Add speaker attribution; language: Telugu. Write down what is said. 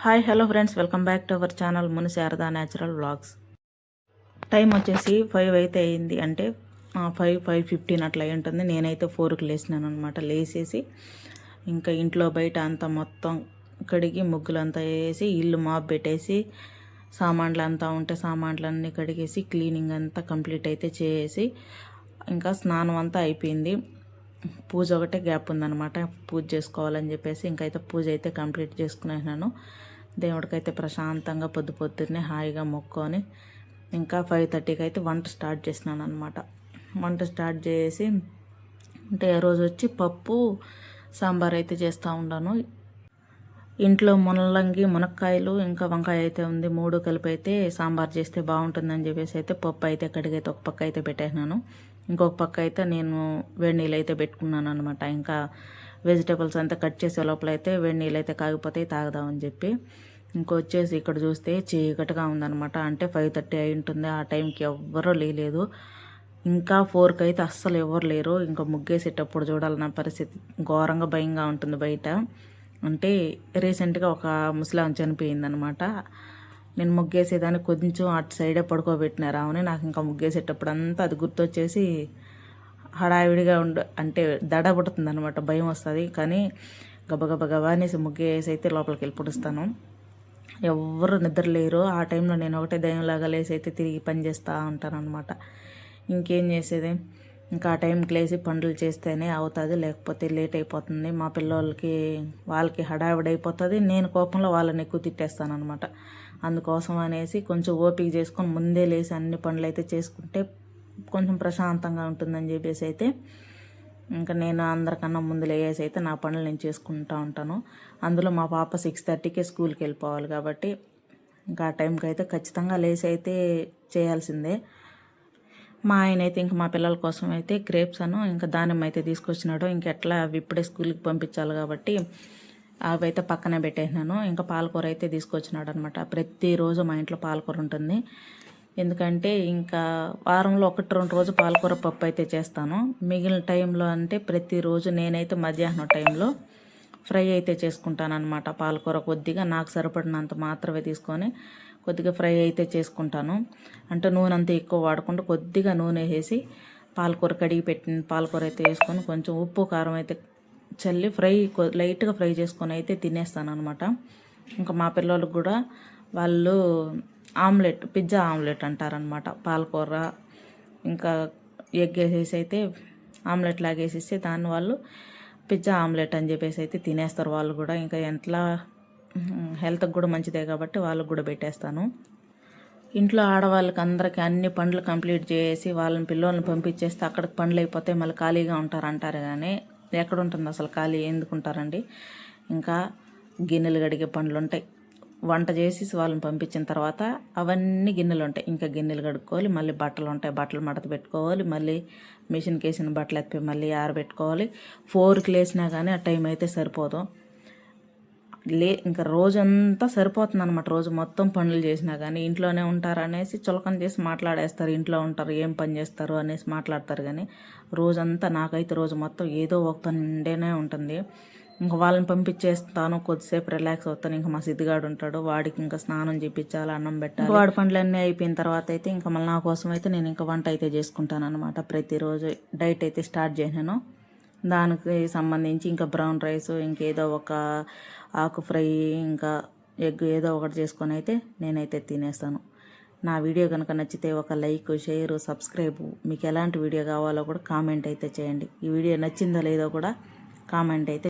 Speaker 1: Hi hello friends, welcome back to our channel Muni Sharada natural vlogs. Time వచ్చేసి 5 అయితే అయింది, అంటే 5:15 అట్లా అయి ఉంటుంది. నేనైతే 4కి లేచినాను అనమాట. లేచేసి ఇంకా ఇంట్లో బయట అంతా మొత్తం కడిగి ముగ్గులంతా వేసి ఇల్లు మాప్ పెట్టేసి సామాన్లు అంతా ఉంటే సామాన్లన్నీ కడిగేసి క్లీనింగ్ అంతా కంప్లీట్ అయితే చేసి ఇంకా స్నానం అంతా అయిపోయింది. పూజ ఒకటే గ్యాప్ ఉందన్నమాట. పూజ చేసుకోవాలని చెప్పేసి ఇంకైతే పూజ అయితే కంప్లీట్ చేసుకునేసినాను. దేవుడికైతే ప్రశాంతంగా పొద్దున్నే హాయిగా మొక్కుకొని ఇంకా 5:30కి అయితే వంట స్టార్ట్ చేసినాను అనమాట. వంట స్టార్ట్ చేసి అంటే ఆ రోజు వచ్చి పప్పు సాంబార్ అయితే చేస్తూ ఉన్నాను. ఇంట్లో మునలంగి మునక్కాయలు ఇంకా వంకాయ అయితే ఉంది, 3 కలిపి అయితే సాంబార్ చేస్తే బాగుంటుందని చెప్పేసి అయితే పప్పు అయితే కడిగైతే ఒక పక్క అయితే పెట్టేసినాను. ఇంకొక పక్క అయితే నేను వేడి నీళ్ళు అయితే పెట్టుకున్నాను అనమాట. ఇంకా వెజిటేబుల్స్ అంతా కట్ చేసే లోపల అయితే వేడి నీళ్ళు అయితే కాగిపోతాయి తాగుదామని చెప్పి ఇంకొచ్చేసి ఇక్కడ చూస్తే చీకటిగా ఉందనమాట. అంటే 5:30 అయి ఉంటుంది. ఆ టైంకి ఎవ్వరూ లేదు. ఇంకా 4కి అయితే అస్సలు ఎవరు లేరు. ఇంకా ముగ్గేసేటప్పుడు చూడాలన్న పరిస్థితి ఘోరంగా భయంగా ఉంటుంది బయట. అంటే రీసెంట్గా ఒక ముసలాం చనిపోయిందనమాట. నేను ముగ్గేసేదాన్ని కొంచెం అటు సైడే పడుకోబెట్టినారు ఆమెని. నాకు ఇంకా ముగ్గేసేటప్పుడు అంతా అది గుర్తొచ్చేసి హడావిడిగా అంటే దడ పుడుతుంది అనమాట, భయం వస్తుంది. కానీ గబగబా అనేసి ముగ్గేసి అయితే లోపలికి వెళ్ళి పుడుస్తాను. ఎవ్వరు నిద్రలేరు. ఆ టైంలో నేను ఒకటే దయ్యంలాగా లేసి అయితే తిరిగి పని చేస్తూ ఉంటాను అనమాట. ఇంకేం చేసేది, ఇంకా ఆ టైంకి లేచి పనులు చేస్తేనే అవుతుంది, లేకపోతే లేట్ అయిపోతుంది. మా వాళ్ళకి హడావిడి అయిపోతుంది. నేను కోపంలో వాళ్ళని ఎక్కువ తిట్టేస్తాను అనమాట. అందుకోసం అనేసి కొంచెం ఓపిక చేసుకొని ముందే లేచి అన్ని పనులు అయితే చేసుకుంటే కొంచెం ప్రశాంతంగా ఉంటుందని చెప్పేసి అయితే ఇంకా నేను అందరికన్నా ముందు లేసి అయితే నా పనులు నేను చేసుకుంటూ ఉంటాను. అందులో మా పాప 6:30కే స్కూల్కి వెళ్ళిపోవాలి కాబట్టి ఇంకా ఆ టైంకి అయితే ఖచ్చితంగా లేచి అయితే చేయాల్సిందే. మా ఆయన అయితే ఇంకా మా పిల్లల కోసం అయితే గ్రేప్స్ ఇంకా దానిమ్మ అయితే తీసుకొచ్చినాడు. ఇంకెట్లా అవి ఇప్పుడే స్కూల్కి పంపించాలి కాబట్టి అవి అయితే పక్కనే పెట్టేసినాను. ఇంకా పాలకూర అయితే తీసుకొచ్చినాడు అనమాట. ప్రతిరోజు మా ఇంట్లో పాలకూర ఉంటుంది. ఎందుకంటే ఇంకా వారంలో 1-2 రోజు పాలకూర పప్పు అయితే చేస్తాను. మిగిలిన టైంలో అంటే ప్రతిరోజు నేనైతే మధ్యాహ్నం టైంలో ఫ్రై అయితే చేసుకుంటాను అనమాట. పాలకూర కొద్దిగా నాకు సరిపడినంత మాత్రమే తీసుకొని కొద్దిగా ఫ్రై అయితే చేసుకుంటాను. అంటే నూనె అంతా ఎక్కువ వాడకుండా కొద్దిగా నూనె వేసి పాలకూర కడిగి పెట్టిన పాలకూర అయితే వేసుకొని కొంచెం ఉప్పు కారం అయితే చల్లి లైట్గా ఫ్రై చేసుకొని అయితే తినేస్తాను అనమాట. ఇంకా మా పిల్లలకు కూడా వాళ్ళు పిజ్జా ఆమ్లెట్ అంటారనమాట. పాలకూర ఇంకా ఎగ్ వేసేసి అయితే ఆమ్లెట్ లాగేసేసి దాన్ని వాళ్ళు పిజ్జా ఆమ్లెట్ అని చెప్పేసి అయితే తినేస్తారు వాళ్ళు కూడా. ఇంకా ఎట్లా హెల్త్కి కూడా మంచిదే కాబట్టి వాళ్ళకు కూడా పెట్టేస్తాను. ఇంట్లో ఆడవాళ్ళకి అందరికీ అన్ని పనులు కంప్లీట్ చేసి వాళ్ళని పిల్లల్ని పంపించేస్తే అక్కడికి పనులు అయిపోతే మళ్ళీ ఖాళీగా అంటారు. కానీ ఎక్కడ ఉంటుంది అసలు ఖాళీ ఎందుకుంటారండి. ఇంకా గిన్నెలు కడిగే పనులు ఉంటాయి. వంట చేసి వాళ్ళని పంపించిన తర్వాత అవన్నీ గిన్నెలు ఉంటాయి. ఇంకా గిన్నెలు కడుక్కోవాలి, మళ్ళీ బట్టలు ఉంటాయి, బట్టలు మడత పెట్టుకోవాలి, మళ్ళీ మిషన్కి వేసిన బట్టలు ఎత్తి మళ్ళీ ఆరబెట్టుకోవాలి. 4కి లేచినా కానీ ఆ టైం అయితే సరిపోదు. ఇంకా రోజంతా సరిపోతుంది అనమాట. రోజు మొత్తం పనులు చేసినా కానీ ఇంట్లోనే ఉంటారు అనేసి చులకన చేసి మాట్లాడేస్తారు. ఇంట్లో ఉంటారు, ఏం పని చేస్తారు అనేసి మాట్లాడతారు. కానీ రోజంతా నాకైతే రోజు మొత్తం ఏదో ఒక పని ఉండేనే ఉంటుంది. ఇంకా వాళ్ళని పంపించేస్తాను, కొద్దిసేపు రిలాక్స్ అవుతాను. ఇంకా మా సిద్ధిగాడు ఉంటాడు, వాడికి ఇంకా స్నానం చేయించాలి, అన్నం పెట్టాలి. వాడి పనులన్నీ అయిపోయిన తర్వాత అయితే ఇంకా మళ్ళీ నా కోసం అయితే నేను ఇంకా వంట అయితే చేసుకుంటాను అనమాట. ప్రతిరోజు డైట్ అయితే స్టార్ట్ చేశాను. దానికి సంబంధించి ఇంకా బ్రౌన్ రైస్, ఇంకేదో ఒక ఆకు ఫ్రై, ఇంకా ఎగ్ ఏదో ఒకటి చేసుకొని అయితే నేనైతే తినేస్తాను. నా వీడియో కనుక నచ్చితే ఒక లైక్, షేర్, సబ్స్క్రైబ్, మీకు ఎలాంటి వీడియో కావాలో కూడా కామెంట్ అయితే చేయండి. ఈ వీడియో నచ్చిందో లేదో కూడా కామెంట్ అయితే